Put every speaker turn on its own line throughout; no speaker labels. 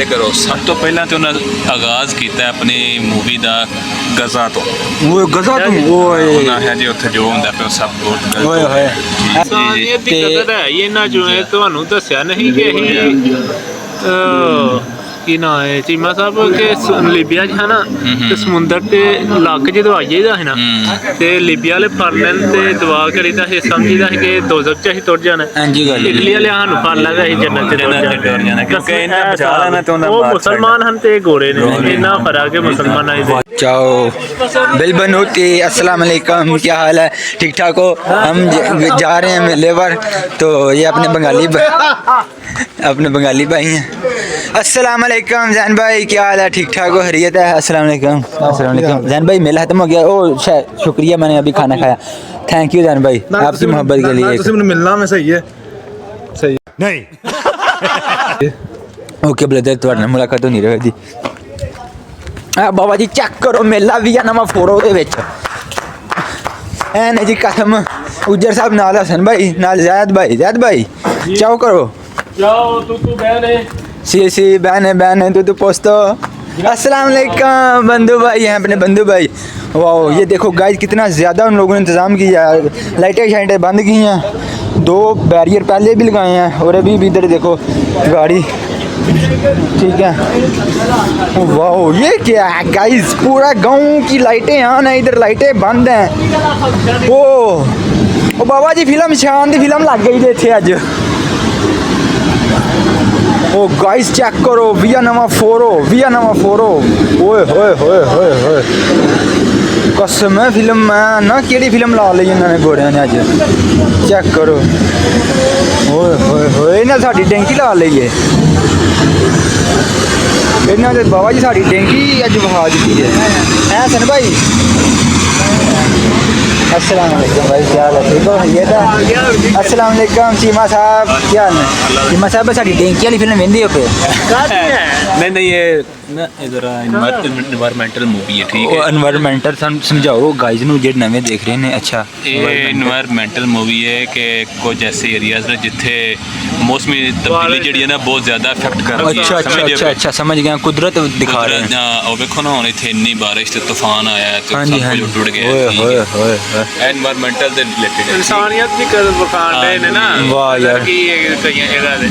पहले करो। सब तो पहला तो उन्होंने आगाज़ किया अपनी मूवी का गज़ा तो।
वो गज़ा तो
उन्होंने है जी उत्थे जो होंदा पे सब बहुत गलत
ओए होए
इंसानियत की कदर है ये ना जो है ਤੁਹਾਨੂੰ ਦੱਸਿਆ ਨਹੀਂ ਕਿ ਅਸੀਂ ਕੀ ਨਾ ਹੈ ਚੀਮਾ ਸਾਹਿਬ ਕਿ ਲੀਬੀਆ 'ਚ ਹੈ ਨਾ ਤੇ ਸਮੁੰਦਰ ਤੇ ਇਲਾਕੇ ਜਦੋਂ ਆ ਜਾਈਦਾ ਹੈ ਨਾ ਤੇ ਲੀਬੀਆ ਵਾਲੇ ਫੜ ਲੈਣ ਤੇ ਦੁਆ ਕਰੀਦਾ ਇਹ ਸਮਝੀਦਾ ਹੈ ਕਿ ਦੋਜ਼ਖ 'ਚ ਅਸੀਂ ਤੁਰ ਜਾਣਾ।
ਹਾਂਜੀ ਗੱਲ
ਇਟਲੀ ਵਾਲੇ ਸਾਨੂੰ ਫੜ ਲੈਂਦੇ ਅਸੀਂ ਜੰਨਤ 'ਚ ਤੁਰ ਜਾਣਾ
क्योंकि इन्हें बचा लेना तो उन्हें
ਉਹ
मार
ਮੁਸਲਮਾਨ ਹਨ ਤੇ ਗੋਰੇ ਨੇ ਇੰਨਾ ਫਰਕ ਹੈ ਮੁਸਲਮਾਨਾਂ ਦੇ।
चाओ बिलबनूती अस्सलाम वालेकुम, क्या हाल है? ठीक ठाक हो? हम जा रहे हैं मेले पर, तो ये अपने बंगाली भाई हैं। अस्सलाम वालेकुम जैन भाई, क्या हाल है? ठीक ठाक हो? खैरियत है? अस्सलाम वालेकुम। अस्सलाम वालेकुम जैन भाई, मेला खत्म हो गया। ओ शुक्रिया, मैंने अभी खाना खाया। थैंक यू जैन भाई आपकी मोहब्बत के लिए।
मिलना में सही है, सही नहीं।
ओके ब्रदर, ਤੁਹਾਡੇ ਮੁਲਾਕਾਤ ਹੋ ਨਹੀਂ ਰਹੀ ਜੀ। ਆ ਬਾਬਾ ਜੀ ਚੈੱਕ ਕਰੋ, ਮੇਲਾ ਵੀ ਆ ਨਵਾਂ ਫੋਰੋ ਦੇ ਵਿੱਚ। ਐ ਨੇ ਜੀ ਕਸਮ ਉਜਰ ਸਾਹਿਬ ਨਾਲ ਹਸਨ ਭਾਈ ਨਾਲ ज़ैद भाई चाओ करो।
ਜਾਓ ਤੂੰ ਬਹਿਨੇ
सी बहने तू पोस्तो। अस्सलाम वालेकुम बंधु भाई हैं अपने बंधु भाई। वाह ये देखो गाइस कितना ज़्यादा उन लोगों ने इंतज़ाम किया है। लाइटें शाइटें बंद की हैं, 2 बैरियर पहले भी लगाए हैं और अभी भी इधर देखो गाड़ी, ठीक है। वाह ये क्या है गाइस, पूरा गांव की लाइटें ऑन है, इधर लाइटें बंद हैं। ओ बाबा जी फिल्म शान दी फिल्म लग गई थे अज। ओ गाइस चेक करो, विया नवा फोरो ओए होए होए होए होए कसम है फिल्म है ना, केड़ी फिल्म ला ली इन्होंने घोड़िया ने अज। चेक करो ओए होए होए, इन्हें साडी टैंकी ला ली है। इन्होंने बाबा जी साडी टैंकी अज वहा दी है सन भाई। अस्सलाम वालेकुम भाई, क्या हाल है? ठीक हो? ये था अस्सलाम वालेकुम चीमा साहब, क्या हाल है? चीमा साहब साडी टैंकी वाली फिल्म वेंदी हो पे?
नहीं ये ना इधर एनवायरमेंटल मूवी है, ठीक है।
एनवायरमेंटल समझाओ गाइस नु जेड नवे देख रहे ने। अच्छा
ये एनवायरमेंटल मूवी है कि कुछ ऐसे एरियाज ने जिथे मौसमी तब्दीली जी है ना बहुत ज़्यादा इफेक्ट कर रही है।
अच्छा समझ गया, कुदरत दिखा रहे हैं।
और देखो ना हुन इत्थे इन्नी बारिश ते तूफान आया है तो सब कुछ उड़ गया।
ओए होए
एनवायरमेंटल दे रिलेटेड
ਇਨਸਾਨੀਅਤ ਦੀ ਕਦਰ ਵਿਖਾਉਂਦੇ ਨੇ ਨਾ।
ਵਾਹ ਯਾਰ।
ਕੀ ਕਈਆਂ ਜਗ੍ਹਾ ਤੇ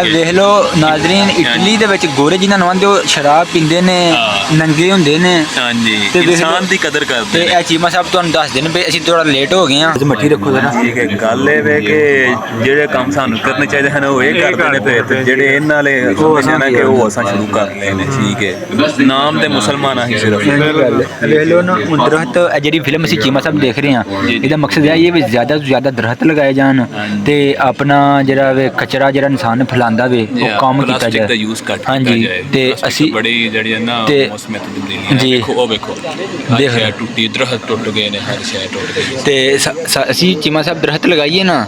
ਵੇਖ ਲੋ ਨਾਜ਼ਰੀਨ, ਇਟਲੀ ਦੇ ਵਿੱਚ ਗੋਰੇ ਜਿਨ੍ਹਾਂ ਨੂੰ ਆਂਦੇ ਉਹ ਸ਼ਰਾਬ ਪੀਂਦੇ ਨੇ, ਨੰਗੇ ਹੁੰਦੇ ਨੇ।
ਹਾਂਜੀ,
ਤੇ
ਇਨਸਾਨ ਦੀ ਕਦਰ ਕਰਦੇ
ਤੇ ਇਹ ਚੀਮਾ ਸਾਹਿਬ ਤੁਹਾਨੂੰ ਦੱਸਦੇ ਨੇ ਵੀ ਅਸੀਂ ਥੋੜਾ ਲੇਟ ਹੋ ਗਏ ਆ। ਮੱਠੀ ਰੱਖੋ ਜਰਾ।
ਠੀਕ ਹੈ, ਗੱਲ ਇਹ ਵੇ ਕਿ ਜਿਹੜੇ ਕੰਮ ਸਾਨੂੰ ਕਰਨੇ ਚਾਹੀਦੇ ਹਨ ਉਹ ਇਹ ਕਰਦੇ ਨੇ ਤੇ ਜਿਹੜੇ ਇਹਨਾਂ ਵਾਲੇ ਹਮੇਸ਼ਾ ਕਿ ਉਹ ਅਸਾਂ ਸ਼ੁਰੂ ਕਰ ਲਏ ਨੇ। ਠੀਕ ਹੈ, ਨਾਮ ਤੇ ਮੁਸਲਮਾਨ ਆ ਹੀ ਸਿਰਫ।
ਵੇਖ ਲੋ ਨਾ ਦਰਖਤ, ਜਿਹੜੀ ਫਿਲਮ ਅਸੀਂ ਚੀਮਾ ਸਾਹਿਬ ਦੇਖ ਰਹੇ ਹਾਂ ਇਹਦਾ ਮਕਸਦ ਇਹ ਵੀ ਜ਼ਿਆਦਾ ਤੋਂ ਜ਼ਿਆਦਾ ਦਰਖਤ ਲਗਾਏ ਜਾਣ ਤੇ ਆਪਣਾ ਜਿਹੜਾ ਵੇ ਕਚਰਾ ਜਿਹੜਾ ਇਨਸਾਨ ਫੈਲਾਉਂਦਾ ਵੇ ਉਹ ਕੰਮ ਕੀਤਾ ਜਾਏ। ਹਾਂਜੀ ਤੇ ਅਸੀਂ
ਬੜੀ ਜਿਹੜੀ ਨਾ ਮੌਸਮੀ ਤਬਦੀਲੀਆਂ
ਜੀ
ਦੇਖੋ, ਉਹ ਵੇਖੋ ਦੇਖ ਟੁੱਟੀ ਦਰਖਤ ਟੁੱਟ ਗਏ ਨੇ, ਹਰ ਸ਼ੈ ਟੁੱਟ ਗਈ।
ਤੇ ਅਸੀਂ ਚੀਮਾ ਸਾਹਿਬ ਦਰਖਤ ਲਗਾਈਏ ਨਾ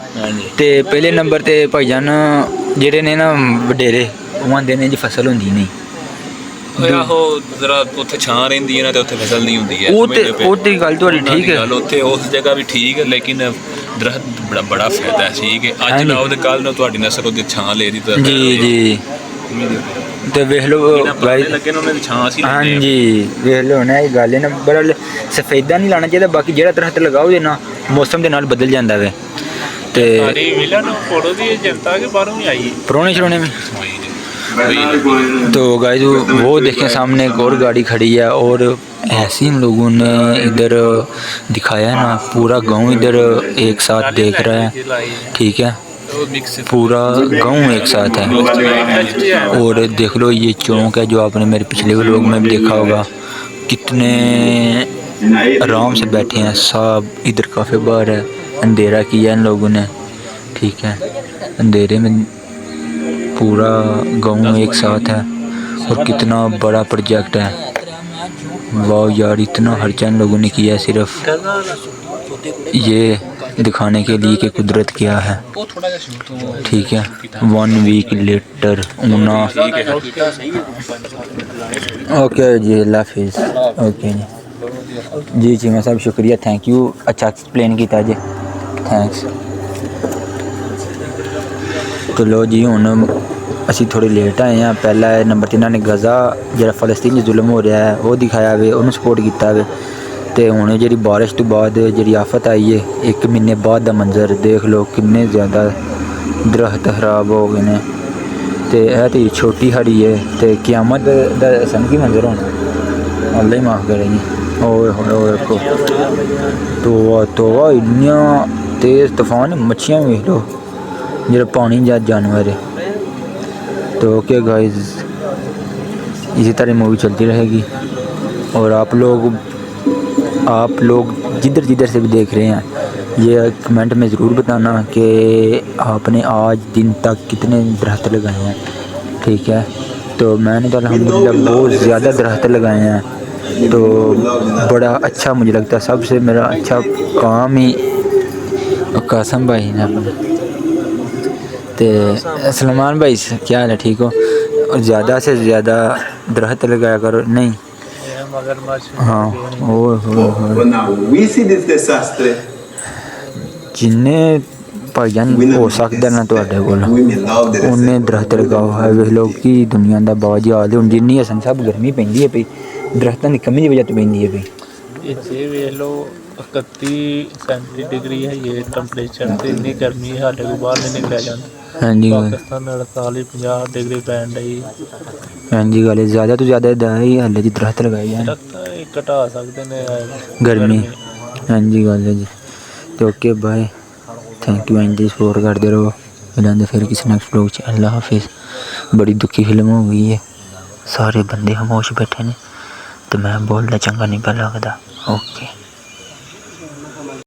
ਤੇ ਪਹਿਲੇ ਨੰਬਰ ਤੇ ਭਾਈਜਾਨ ਜਿਹੜੇ ਨੇ ਨਾ ਵਡੇਰੇ ਉਹ ਆਂਦੇ ਨੇ ਜੀ ਫਸਲ ਹੁੰਦੀ ਨਹੀਂ।
ਆਹੋ ਜ਼ਰਾ ਉੱਥੇ ਛਾਂ ਰਹਿੰਦੀ ਹੈ ਨਾ ਤੇ ਉੱਥੇ ਫਸਲ ਨਹੀਂ ਹੁੰਦੀ ਹੈ।
ਉਹ ਤੇ ਗੱਲ ਤੁਹਾਡੀ ਠੀਕ ਹੈ,
ਉੱਥੇ ਉਸ ਜਗ੍ਹਾ ਵੀ ਠੀਕ ਹੈ ਲੇਕਿਨ ਦਰਖਤ ਬੜਾ ਫਾਇਦਾ ਹੈ। ਠੀਕ ਹੈ, ਅੱਜ ਲਾਓ ਤੇ ਕੱਲ ਨੂੰ ਤੁਹਾਡੀ ਨਸਲ ਉਹਦੀ ਛਾਂ ਲੈ ਦੀ ਤਾਂ ਜੀ ਤੇ ਵੇਖ ਲਓ ਲੱਗੇ ਨੇ ਉਹਨਾਂ ਦੀ ਛਾਂ ਸੀ।
ਹਾਂਜੀ ਵੇਖ ਲਓ ਨਾ ਇਹ ਗੱਲ ਹੈ ਨਾ, ਬੜਾ ਸਫੈਦਾ ਨਹੀਂ ਲਾਣਾ ਚਾਹੀਦਾ। ਬਾਕੀ ਜਿਹੜਾ ਦਰਖਤ ਲਗਾਓ ਜੇ ਨਾ ਮੌਸਮ ਦੇ ਨਾਲ ਬਦਲ ਜਾਂਦਾ ਵੇ। ਤੇ
ਮਿਲਣ ਫੋਟੋ ਦੀ ਜਨਤਾ के बाहरों में आई
पुराने में तो गाइस वो देखें सामने एक और गाड़ी खड़ी है और ऐसे इन लोगों ने इधर दिखाया है ना, पूरा गांव इधर एक साथ देख रहा है। ठीक है, पूरा गांव एक साथ है। और देख लो ये चौक है जो आपने मेरे पिछले व्लॉग में भी देखा होगा, कितने आराम से बैठे हैं सब। इधर काफ़ी बार है, अंधेरा किया इन लोगों ने। ठीक है, अंधेरे में पूरा गांव एक साथ है और कितना बड़ा प्रोजेक्ट है। वाह यार, इतना खर्चा इन लोगों ने किया सिर्फ ये दिखाने के लिए कि कुदरत क्या है। ठीक है, 1 वीक लेटर ऊना। ओके जी, अल्लाह हाफिज़। ओके जी चीमा साहब शुक्रिया, थैंक यू, अच्छा एक्सप्लेन किया जी, थैंक्स। तो लो जी हुण ਅਸੀਂ थोड़े लेट आए हैं। पहला नंबर 3 ने गज़ा जो फलस्तीन जुल्म हो रहा है वो दिखाया वे, उन्होंने सपोर्ट किया वे। तो हुण जी बारिश तो बाद जी आफत आई है, 1 महीने बाद का मंजर देख लो, किन्ने ज़्यादा दरख्त खराब हो गए हैं। तो यह तो छोटी हड़ी है, तो क़यामत दा संगी मंजर होना, अल्लाह ही माफ़ करेगी। और तो इन्नियां तेज़ तूफान, मच्छियाँ भी लो जो पानी जानवर है। तो ओके गाइस, इसी तरह मूवी चलती रहेगी। और आप लोग जिधर जिधर से भी देख रहे हैं ये कमेंट में ज़रूर बताना कि आपने आज दिन तक कितने दरख्त लगाए हैं, ठीक है। तो मैंने तो अल्हम्दुलिल्लाह बहुत ज़्यादा दरख्त लगाए हैं, तो बड़ा अच्छा मुझे लगता है। सबसे मेरा अच्छा काम ही कासम भाई ने अपने। तो सलमान भाई क्या हाल है, ठीक हो? और ज़्यादा से ज़्यादा दरख्त लगाया करो, नहीं? हाँ, जिन्ने भाईजान हो सकता ना तुहाडे कोल उन्ने दरख्त लगाओ। वे लोग की दुनिया का बाजी हाल है। जिन्नी असन सब गर्मी पैंदी है पई, दरख्तों की कमी की वजह तो पैंदी है पई।
ये वे लो 31-37 डिग्री है ये टेंपरेचर, तो इतनी गर्मी है साढ़े को बाहर नहीं निकला जाता।
हाँ जी,
पाकिस्तान 48-50 डिग्री पैन रही।
हाँ जी, गल ज़्यादा तो ज़्यादा ही हाले जी दरख्त लगाए जाए,
दरख्त घटा सकते हैं
गर्मी। हाँ जी, गल है जी। तो ओके बाय, थैंक यू। इंज सपोर्ट करते रहो। मिलेंगे फिर किसी नेक्स्ट ब्लॉग च। अल्लाह हाफिज़। बड़ी दुखी फिल्म हो गई है, सारे बंदे खामोश बैठे ने, तो मैं बोलना चंगा नहीं पा लगता। ओके।